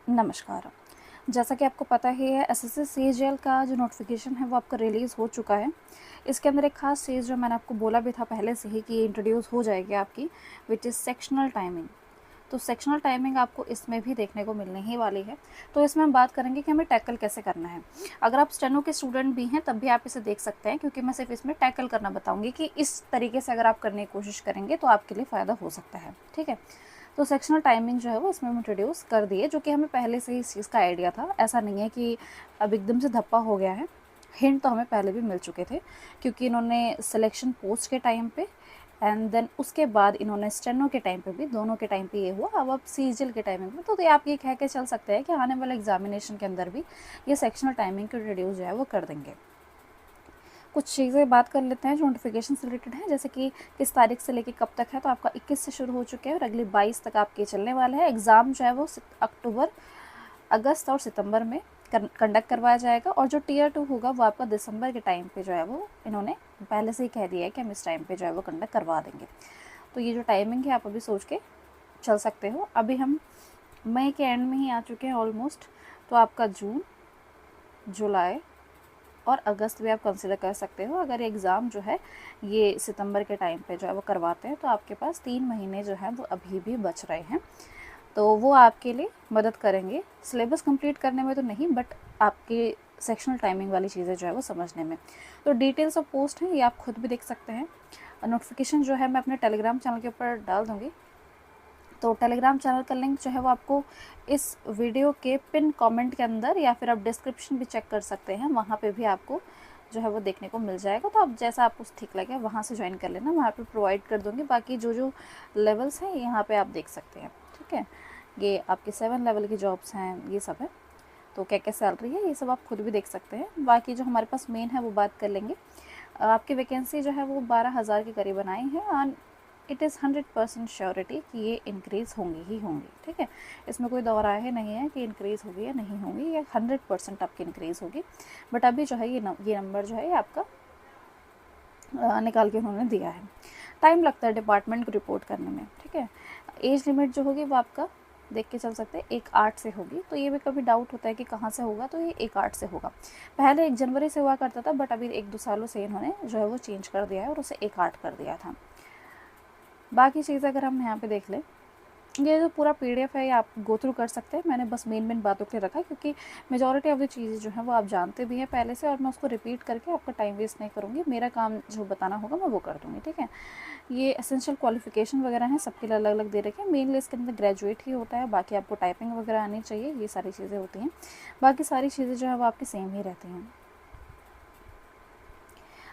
नमस्कार। जैसा कि आपको पता ही है, एसएससी सीजीएल का जो नोटिफिकेशन है वो आपका रिलीज़ हो चुका है। इसके अंदर एक ख़ास चीज़ जो मैंने आपको बोला भी था पहले से ही कि इंट्रोड्यूस हो जाएगी आपकी, विच इज़ सेक्शनल टाइमिंग। तो सेक्शनल टाइमिंग आपको इसमें भी देखने को मिलने ही वाली है। तो इसमें हम बात करेंगे कि हमें टैकल कैसे करना है। अगर आप स्टेनो के स्टूडेंट भी हैं तब भी आप इसे देख सकते हैं, क्योंकि मैं सिर्फ इसमें टैकल करना बताऊंगी कि इस तरीके से अगर आप करने की कोशिश करेंगे तो आपके लिए फ़ायदा हो सकता है। ठीक है, तो सेक्शनल टाइमिंग जो है वो इसमें इंट्रोड्यूस कर दिए, जो कि हमें पहले से ही इस चीज़ का आइडिया था। ऐसा नहीं है कि अब एकदम से धप्पा हो गया है, हिंट तो हमें पहले भी मिल चुके थे, क्योंकि इन्होंने सिलेक्शन पोस्ट के टाइम पे एंड देन उसके बाद इन्होंने स्टेनो के टाइम पे भी, दोनों के टाइम पे ये हुआ। अब सीजीएल के टाइमिंग में तो आप ये कह के चल सकते हैं कि आने वाले एग्जामिनेशन के अंदर भी ये सेक्शनल टाइमिंग को इंट्रोड्यूस जो है वो कर देंगे। कुछ चीज़ें बात कर लेते हैं जो नोटिफिकेशन से रिलेटेड है, जैसे कि किस तारीख से लेके कब तक है। तो आपका 21 से शुरू हो चुके हैं और अगली 22 तक आपके चलने वाले हैं। एग्ज़ाम जो है वो अक्टूबर, अगस्त और सितंबर में कंडक्ट करवाया जाएगा, और जो टीयर 2 होगा वो आपका दिसंबर के टाइम पे जो है वो इन्होंने पहले से ही कह दिया है कि हम इस टाइम पे जो है वो कंडक्ट करवा देंगे। तो ये जो टाइमिंग है आप अभी सोच के चल सकते हो। अभी हम मई के एंड में ही आ चुके हैं ऑलमोस्ट, तो आपका जून, जुलाई और अगस्त भी आप कंसिडर कर सकते हो। अगर एग्ज़ाम जो है ये सितंबर के टाइम पे जो है वो करवाते हैं तो आपके पास 3 महीने जो हैं वो अभी भी बच रहे हैं, तो वो आपके लिए मदद करेंगे सिलेबस कंप्लीट करने में तो नहीं, बट आपके सेक्शनल टाइमिंग वाली चीज़ें जो है वो समझने में। तो डिटेल्स ऑफ पोस्ट हैं, ये आप खुद भी देख सकते हैं। नोटिफिकेशन जो है मैं अपने टेलीग्राम चैनल के ऊपर डाल दूँगी, तो टेलीग्राम चैनल का लिंक जो है वो आपको इस वीडियो के पिन कमेंट के अंदर, या फिर आप डिस्क्रिप्शन भी चेक कर सकते हैं, वहाँ पे भी आपको जो है वो देखने को मिल जाएगा। तो आप जैसा आपको ठीक लगे वहाँ से ज्वाइन कर लेना, वहाँ पे प्रोवाइड कर दूँगी। बाकी जो जो लेवल्स हैं यहाँ पे आप देख सकते हैं। ठीक है, ये आपके 7 लेवल की जॉब्स हैं, ये सब है। तो क्या क्या सैलरी है ये सब आप खुद भी देख सकते हैं। बाकी जो हमारे पास मेन है वो बात कर लेंगे। आपकी वैकेंसी जो है वो 12,000 के करीब आई है, और इट इज़ 100% श्योरिटी कि ये इंक्रीज़ होंगी ही होंगी। ठीक है, इसमें कोई दो राय नहीं है कि इंक्रीज़ होगी या नहीं होगी, ये 100% आपकी इंक्रीज़ होगी। बट अभी जो है ये नंबर जो है ये आपका निकाल के उन्होंने दिया है। टाइम लगता है डिपार्टमेंट को रिपोर्ट करने में। ठीक है, एज लिमिट जो होगी वो आपका देख के चल सकते हैं 1/8 से होगी। तो ये भी कभी डाउट होता है कि कहाँ से होगा, तो ये 1/8 से होगा। पहले 1 जनवरी से हुआ करता था, बट अभी 1-2 सालों से इन्होंने जो है वो चेंज कर दिया है और उसे 1/8 कर दिया था। बाकी चीज़ अगर हम यहाँ पे देख लें, ये जो पूरा पीडीएफ है ये आप गो थ्रू कर सकते हैं। मैंने बस मेन बातों के लिए रखा है, क्योंकि मेजॉरिटी ऑफ द चीज़ें जो हैं वो आप जानते भी हैं पहले से, और मैं उसको रिपीट करके आपका टाइम वेस्ट नहीं करूँगी। मेरा काम जो बताना होगा मैं वो कर दूँगी। ठीक है, ये एसेंशियल क्वालिफिकेशन वगैरह हैं, सबके लिए अलग अलग दे रखे हैं। मेनली इसके अंदर ग्रेजुएट ही होता है, बाकी आपको टाइपिंग वगैरह आनी चाहिए, ये सारी चीज़ें होती हैं। बाकी सारी चीज़ें जो है वो आपकी सेम ही रहती हैं।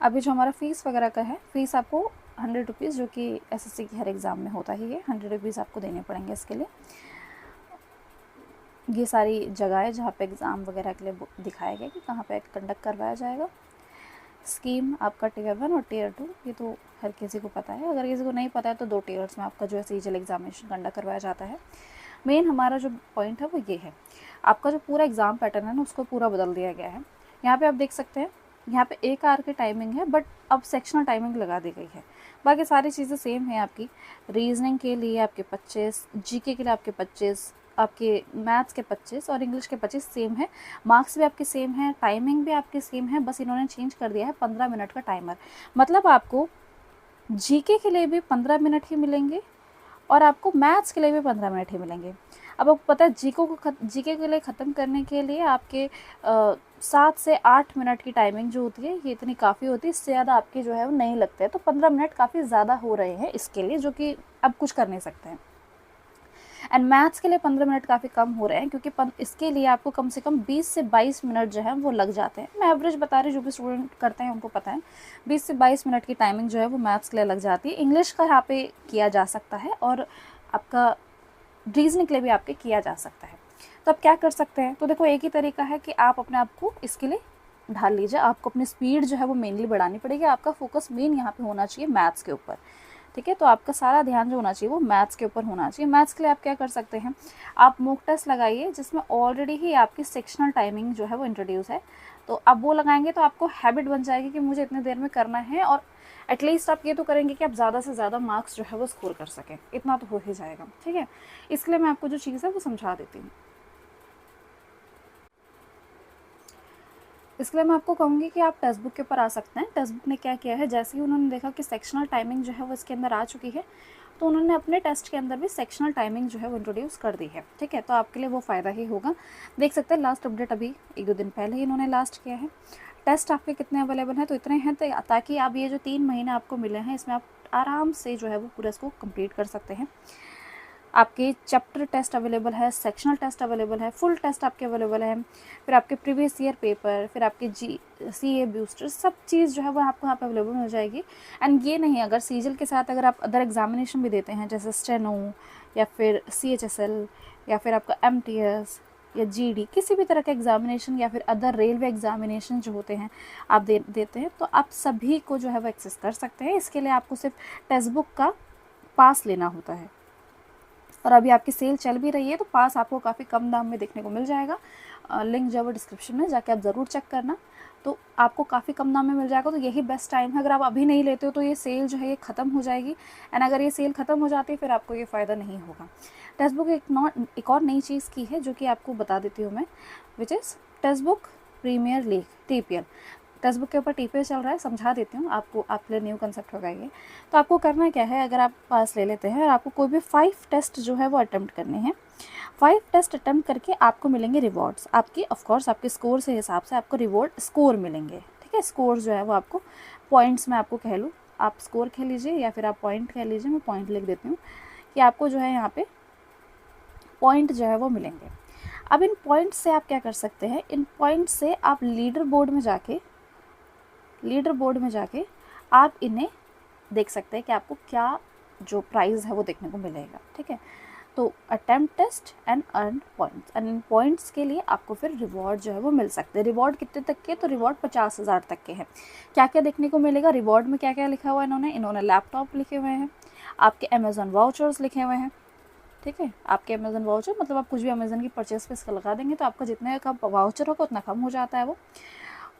अभी जो हमारा फ़ीस वगैरह का है, फ़ीस आपको 100 रुपीज़, जो कि एसएससी के हर एग्ज़ाम में होता ही है, 100 रुपीज़ आपको देने पड़ेंगे इसके लिए। ये सारी जगह है जहाँ पे एग्ज़ाम वगैरह के लिए दिखाया गया कि कहाँ पे कंडक्ट करवाया जाएगा। स्कीम आपका टीयर 1 और टीयर 2, ये तो हर किसी को पता है। अगर किसी को नहीं पता है तो 2 टीयर्स में आपका जो है सीजीएल एग्जामिनेशन कंडक्ट करवाया जाता है। मेन हमारा जो पॉइंट है वो ये है, आपका जो पूरा एग्ज़ाम पैटर्न है ना उसको पूरा बदल दिया गया है। यहाँ पे आप देख सकते हैं, यहाँ पे 1 आवर की टाइमिंग है, बट अब सेक्शनल टाइमिंग लगा दी गई है। बाकी सारी चीज़ें सेम है आपकी। रीजनिंग के लिए आपके 25, जीके के लिए आपके 25, आपके मैथ्स के 25 और इंग्लिश के 25 सेम है। मार्क्स भी आपके सेम है, टाइमिंग भी आपकी सेम है, बस इन्होंने चेंज कर दिया है 15 मिनट का टाइमर। मतलब आपको जीके के लिए भी 15 मिनट ही मिलेंगे और आपको मैथ्स के लिए भी 15 मिनट ही मिलेंगे। अब आपको पता है जीके के लिए ख़त्म करने के लिए आपके 7 से 8 मिनट की टाइमिंग जो होती है ये इतनी काफ़ी होती है, इससे ज़्यादा आपके जो है वो नहीं लगते हैं। तो 15 मिनट काफ़ी ज़्यादा हो रहे हैं इसके लिए, जो कि अब कुछ कर नहीं सकते हैं। एंड मैथ्स के लिए 15 मिनट काफ़ी कम हो रहे हैं, क्योंकि इसके लिए आपको कम से कम 20 से 22 मिनट जो है वो लग जाते हैं। मैं एवरेज बता रही हूँ, जो भी स्टूडेंट करते हैं उनको पता है 20 से 22 मिनट की टाइमिंग जो है वो मैथ्स के लिए लग जाती है। इंग्लिश का यहाँ पे किया जा सकता है, और आपका रीजनिंग के लिए भी आपके किया जा सकता है। तो आप क्या कर सकते हैं, तो देखो एक ही तरीका है कि आप अपने आप को इसके लिए ढाल लीजिए। आपको अपनी स्पीड जो है वो मेनली बढ़ानी पड़ेगी। आपका फोकस मेन यहाँ पे होना चाहिए मैथ्स के ऊपर। ठीक है, तो आपका सारा ध्यान जो होना चाहिए वो मैथ्स के ऊपर होना चाहिए। मैथ्स के लिए आप क्या कर सकते हैं, आप मॉक टेस्ट लगाइए जिसमें ऑलरेडी ही आपकी सेक्शनल टाइमिंग जो है वो इंट्रोड्यूस है। तो आप वो लगाएंगे तो आपको हैबिट बन जाएगी कि मुझे इतने देर में करना है, और एटलीस्ट आप ये तो करेंगे कि आप ज़्यादा से ज़्यादा मार्क्स जो है वो स्कोर कर सकें, इतना तो हो ही जाएगा। ठीक है, इसके लिए मैं आपको जो चीज़ है वो समझा देती हूँ। इसके लिए मैं आपको कहूँगी कि आप टेक्स्ट बुक के ऊपर आ सकते हैं। टेक्स्ट बुक ने क्या किया है, जैसे ही उन्होंने देखा कि सेक्शनल टाइमिंग जो है वो इसके अंदर आ चुकी है, तो उन्होंने अपने टेस्ट के अंदर भी सेक्शनल टाइमिंग जो है वो इंट्रोड्यूस कर दी है। ठीक है, तो आपके लिए वो फ़ायदा ही होगा। देख सकते हैं लास्ट अपडेट अभी 1-2 दिन पहले ही इन्होंने लास्ट किया है। टेस्ट आपके कितने अवेलेबल हैं, तो इतने हैं ताकि आप ये जो 3 महीने आपको मिले हैं इसमें आप आराम से जो है वो पूरा इसको कंप्लीट कर सकते हैं। आपके चैप्टर टेस्ट अवेलेबल है, सेक्शनल टेस्ट अवेलेबल है, फुल टेस्ट आपके अवेलेबल है, फिर आपके प्रीवियस ईयर पेपर, फिर आपके CA बूस्टर, सब चीज़ जो है वो आपको यहाँ पे अवेलेबल मिल जाएगी। एंड ये नहीं, अगर सीजल के साथ अगर आप अदर एग्जामिनेशन भी देते हैं जैसे स्टेनो या फिर CHSL या फिर आपका MTS या GD, किसी भी तरह का एग्जामिनेशन या फिर अदर रेलवे एग्जामिनेशन जो होते हैं आप देते हैं, तो आप सभी को जो है वो एक्सेस कर सकते हैं। इसके लिए आपको सिर्फ टेक्स्ट बुक का पास लेना होता है। और अभी आपकी सेल चल भी रही है, तो पास आपको काफ़ी कम दाम में देखने को मिल जाएगा। लिंक जो है डिस्क्रिप्शन में जाके आप ज़रूर चेक करना, तो आपको काफ़ी कम दाम में मिल जाएगा। तो यही बेस्ट टाइम है, अगर आप अभी नहीं लेते हो तो ये सेल जो है ये ख़त्म हो जाएगी। एंड अगर ये सेल ख़त्म हो जाती है फिर आपको ये फ़ायदा नहीं होगा। टेक्स्ट बुक एक और नई चीज़ की है जो कि आपको बता देती हूँ मैं, which is textbook premier league TPL। Textbook के ऊपर TPL चल रहा है, समझा देती हूँ आपको, आपके लिए न्यू कंसेप्ट होगा ये। तो आपको करना क्या है, अगर आप पास ले लेते हैं और आपको कोई भी 5 टेस्ट जो है वो अटेम्प्ट करने हैं, 5 टेस्ट अटेम्प्ट करके आपको मिलेंगे रिवॉर्ड्स। आपकी ऑफकोर्स आपके स्कोर से हिसाब से आपको रिवॉर्ड स्कोर मिलेंगे। ठीक है, स्कोर जो है वो आपको पॉइंट्स में आपको कह लूँ, आप स्कोर कह लीजिए या फिर आप पॉइंट कह लीजिए, मैं पॉइंट लिख देती हूँ कि आपको जो है यहाँ पे पॉइंट जो है वो मिलेंगे। अब इन पॉइंट से आप क्या कर सकते हैं, इन पॉइंट से आप लीडर बोर्ड में जाके आप इन्हें देख सकते हैं कि आपको क्या जो प्राइज़ है वो देखने को मिलेगा। ठीक है, तो attempt test and earn points, and इन पॉइंट्स के लिए आपको फिर रिवॉर्ड जो है वो मिल सकते हैं। रिवॉर्ड कितने तक के, तो रिवॉर्ड 50,000 तक के हैं। क्या क्या देखने को मिलेगा रिवॉर्ड में, क्या क्या लिखा हुआ है इन्होंने लैपटॉप लिखे हुए हैं, आपके अमेज़ॉन वाउचर्स लिखे हुए हैं। ठीक है, आपके अमेज़ॉन वाउचर मतलब आप कुछ भी अमेज़ॉन की परचेस पे इसका लगा देंगे तो आपका जितने का वाउचर होगा उतना कम हो जाता है वो।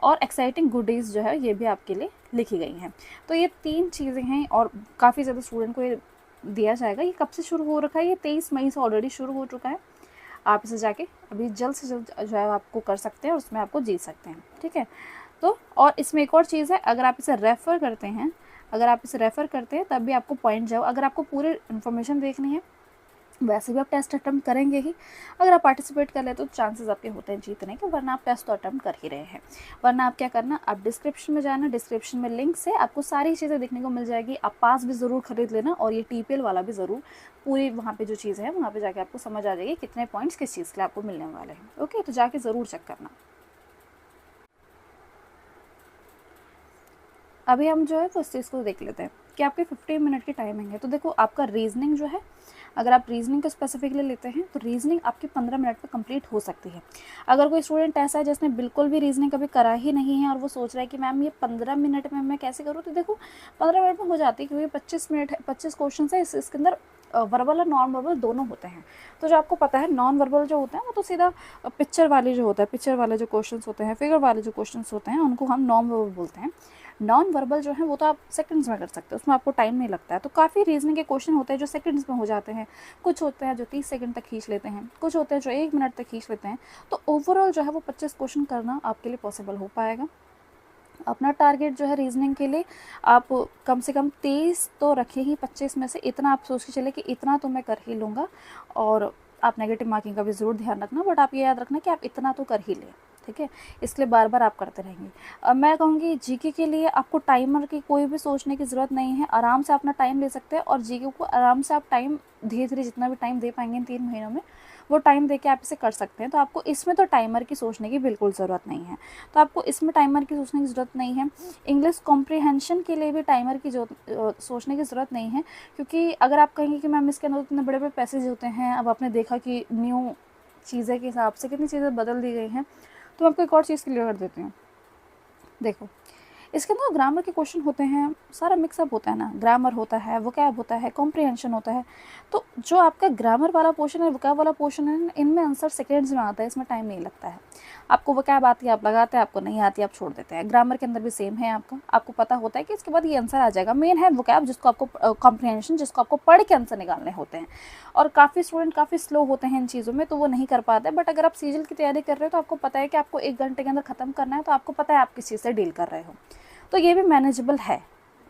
और एक्साइटिंग गुडीज़ जो है ये भी आपके लिए लिखी गई हैं। तो ये 3 चीज़ें हैं और काफ़ी ज़्यादा स्टूडेंट को ये दिया जाएगा। ये कब से शुरू हो रखा है, ये 23 मई से ऑलरेडी शुरू हो चुका है। आप इसे जाके अभी जल्द से जल्द जो है आपको कर सकते हैं और उसमें आपको जीत सकते हैं। ठीक है, तो और इसमें एक और चीज़ है, अगर आप इसे रेफ़र करते हैं तब भी आपको पॉइंट जाओ। अगर आपको पूरी इन्फॉर्मेशन देखनी है, वैसे भी आप टेस्ट अटेम्प्ट करेंगे ही, अगर आप पार्टिसिपेट कर ले तो चांसेस आपके होते हैं जीतने के, वरना आप टेस्ट तो अटेम्प्ट कर ही रहे हैं। वरना आप क्या करना, आप डिस्क्रिप्शन में जाना, डिस्क्रिप्शन में लिंक से आपको सारी चीज़ें देखने को मिल जाएगी। आप पास भी ज़रूर खरीद लेना और ये TPL वाला भी ज़रूर, पूरी वहाँ पे जो चीज़ है वहाँ पे जाके आपको समझ आ जाएगी कितने पॉइंट्स किस चीज़ के लिए आपको मिलने वाले हैं। ओके, तो जाके ज़रूर चेक करना। अभी हम जो है वो इस चीज़ को देख लेते हैं कि आपके 15 मिनट की टाइमिंग है। तो देखो, आपका रीजनिंग जो है, अगर आप रीजनिंग को स्पेसिफिकली लेते हैं तो रीजनिंग आपकी 15 मिनट में कंप्लीट हो सकती है। अगर कोई स्टूडेंट ऐसा है जिसने बिल्कुल भी रीजनिंग कभी करा ही नहीं है और वो सोच रहा है कि मैम ये 15 मिनट में मैं कैसे करूँ, तो देखो 15 मिनट में हो जाती है, क्योंकि 25 क्वेश्चन है। इसके अंदर वर्बल और नॉन वर्बल दोनों होते हैं। तो जो आपको पता है नॉन वर्बल जो होते हैं वो तो सीधा पिक्चर वाले जो होता है, पिक्चर वाले जो क्वेश्चन होते हैं, फिगर वाले जो क्वेश्चन होते हैं उनको हम नॉन वर्बल बोलते हैं। नॉन वर्बल जो है वो तो आप सेकंड्स में कर सकते हो, उसमें आपको टाइम नहीं लगता है। तो काफ़ी रीजनिंग के क्वेश्चन होते हैं जो सेकंड्स में हो जाते हैं, कुछ होते हैं जो 30 सेकंड तक खींच लेते हैं, कुछ होते हैं जो 1 मिनट तक खींच लेते हैं। तो ओवरऑल जो है वो 25 क्वेश्चन करना आपके लिए पॉसिबल हो पाएगा। अपना टारगेट जो है रीजनिंग के लिए आप कम से कम 23 तो रखें ही, 25 में से इतना आप सोच के चले कि इतना तो मैं कर ही लूँगा। और आप नेगेटिव मार्किंग का भी ज़रूर ध्यान रखना, बट आप ये याद रखना कि आप इतना तो कर ही लें। ठीक है, इसलिए बार बार आप करते रहेंगे। मैं कहूँगी GK के लिए आपको टाइमर की कोई भी सोचने की ज़रूरत नहीं है, आराम से अपना टाइम ले सकते हैं और GK को आराम से आप टाइम धीरे धीरे जितना भी टाइम दे पाएंगे इन 3 महीनों में वो टाइम दे के आप इसे कर सकते हैं। तो आपको इसमें तो टाइमर की सोचने की बिल्कुल ज़रूरत नहीं है, तो आपको इसमें टाइमर की सोचने की ज़रूरत नहीं है। इंग्लिश कॉम्प्रिहेंशन के लिए भी टाइमर की सोचने की ज़रूरत नहीं है, क्योंकि अगर आप कहेंगे कि मैम इसके अंदर इतने बड़े बड़े पैसेज होते हैं, अब आपने देखा कि न्यू चीज़ें के हिसाब से कितनी चीज़ें बदल दी गई हैं। तो मैं आपको एक और चीज़ क्लियर कर देती हूँ। देखो, इसके अंदर ग्रामर के क्वेश्चन होते हैं, सारा मिक्सअप होता है ना, ग्रामर होता है, वोकैब होता है, कॉम्प्रिहेंशन होता है। तो जो आपका ग्रामर वाला पोर्शन है, वोकैब वाला पोर्शन है, इनमें आंसर सेकेंड्स में आता है, इसमें टाइम नहीं लगता है। आपको वोकैब आती है आप लगाते हैं, आपको नहीं आती आप छोड़ देते हैं। ग्रामर के अंदर भी सेम है, आपको पता होता है कि इसके बाद ये आंसर आ जाएगा। मेन है वोकैब जिसको आपको कॉम्प्रिहेंशन जिसको आपको पढ़ के आंसर निकालने होते हैं। और काफ़ी स्टूडेंट काफ़ी स्लो होते हैं इन चीज़ों में, तो वो नहीं कर पाते। बट अगर आप सीजीएल की तैयारी कर रहे हो तो आपको पता है कि आपको 1 घंटे के अंदर ख़त्म करना है, तो आपको पता है आप किस चीज़ से डील कर रहे हो, तो ये भी मैनेजेबल है।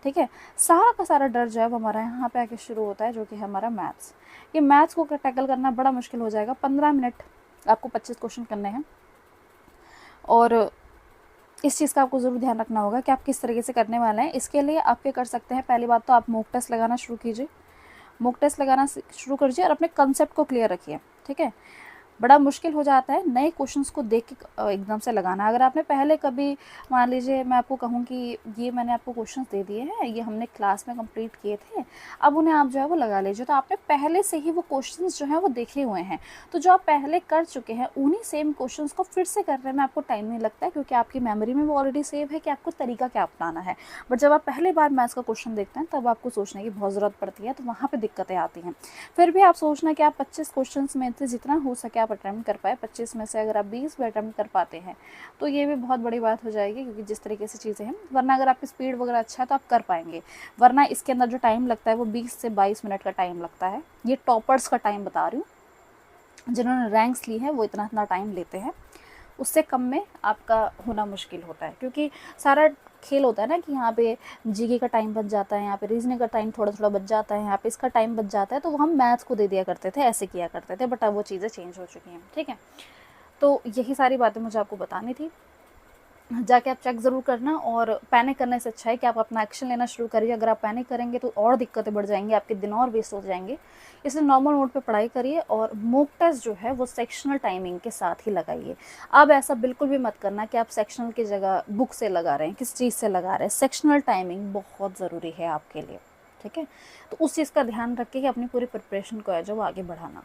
ठीक है, सारा का सारा डर जो है वो हमारा यहाँ पे आके शुरू होता है, जो कि है हमारा मैथ्स। ये मैथ्स को टैकल करना बड़ा मुश्किल हो जाएगा। 15 मिनट आपको 25 क्वेश्चन करने हैं, और इस चीज़ का आपको ज़रूर ध्यान रखना होगा कि आप किस तरीके से करने वाले हैं। इसके लिए आप क्या कर सकते हैं, पहली बात तो आप मॉक टेस्ट लगाना शुरू कीजिए, मॉक टेस्ट लगाना शुरू करिए और अपने कंसेप्ट को क्लियर रखिए। ठीक है, बड़ा मुश्किल हो जाता है नए क्वेश्चंस को देख के एकदम से लगाना। अगर आपने पहले कभी, मान लीजिए मैं आपको कहूँ कि ये मैंने आपको क्वेश्चंस दे दिए हैं, ये हमने क्लास में कंप्लीट किए थे, अब उन्हें आप जो है वो लगा लीजिए, तो आपने पहले से ही वो क्वेश्चंस जो हैं वो देखे हुए हैं। तो जो आप पहले कर चुके हैं उन्हीं सेम क्वेश्चंस को फिर से करने में आपको टाइम नहीं लगता है, क्योंकि आपकी मेमोरी में वो ऑलरेडी सेव है कि आपको तरीका क्या अपनाना है। बट जब आप पहली बार मैथ्स का क्वेश्चन देखते हैं तब आपको सोचने की बहुत ज़रूरत पड़ती है, तो वहाँ पर दिक्कतें आती हैं। फिर भी आप सोचना कि आप 25 क्वेश्चन में से जितना हो सके आप अटेम्प्ट कर पाए। 25 में से अगर आप 20 भी अटेम्प्ट कर पाते हैं तो ये भी बहुत बड़ी बात हो जाएगी, क्योंकि जिस तरीके से चीज़ें हैं, वरना अगर आपकी स्पीड वगैरह अच्छा है तो आप कर पाएंगे। वरना इसके अंदर जो टाइम लगता है वो 20 से 22 मिनट का टाइम लगता है। ये टॉपर्स का टाइम बता रही हूँ, जिन्होंने रैंक्स ली है वो इतना टाइम लेते हैं, उससे कम में आपका होना मुश्किल होता है। क्योंकि सारा खेल होता है ना कि यहाँ पे जीके का टाइम बच जाता है, यहाँ पे रीजनिंग का टाइम थोड़ा थोड़ा बच जाता है, यहाँ पे इसका टाइम बच जाता है, तो वो हम मैथ्स को दे दिया करते थे, ऐसे किया करते थे। बट अब वो चीज़ें चेंज हो चुकी हैं। ठीक है, तो यही सारी बातें मुझे आपको बतानी थी। जाके आप चेक ज़रूर करना, और पैनिक करने से अच्छा है कि आप अपना एक्शन लेना शुरू करिए। अगर आप पैनिक करेंगे तो और दिक्कतें बढ़ जाएंगी, आपके दिन और वेस्ट हो जाएंगे। इसलिए नॉर्मल मोड पे पढ़ाई करिए, और मॉक टेस्ट जो है वो सेक्शनल टाइमिंग के साथ ही लगाइए। अब ऐसा बिल्कुल भी मत करना कि आप सेक्शनल की जगह बुक से लगा रहे हैं, किस चीज़ से लगा रहे हैं। सेक्शनल टाइमिंग बहुत ज़रूरी है आपके लिए। ठीक है, तो उस चीज़ का ध्यान रखिए कि अपनी पूरी प्रिपरेशन को है जो आगे बढ़ाना।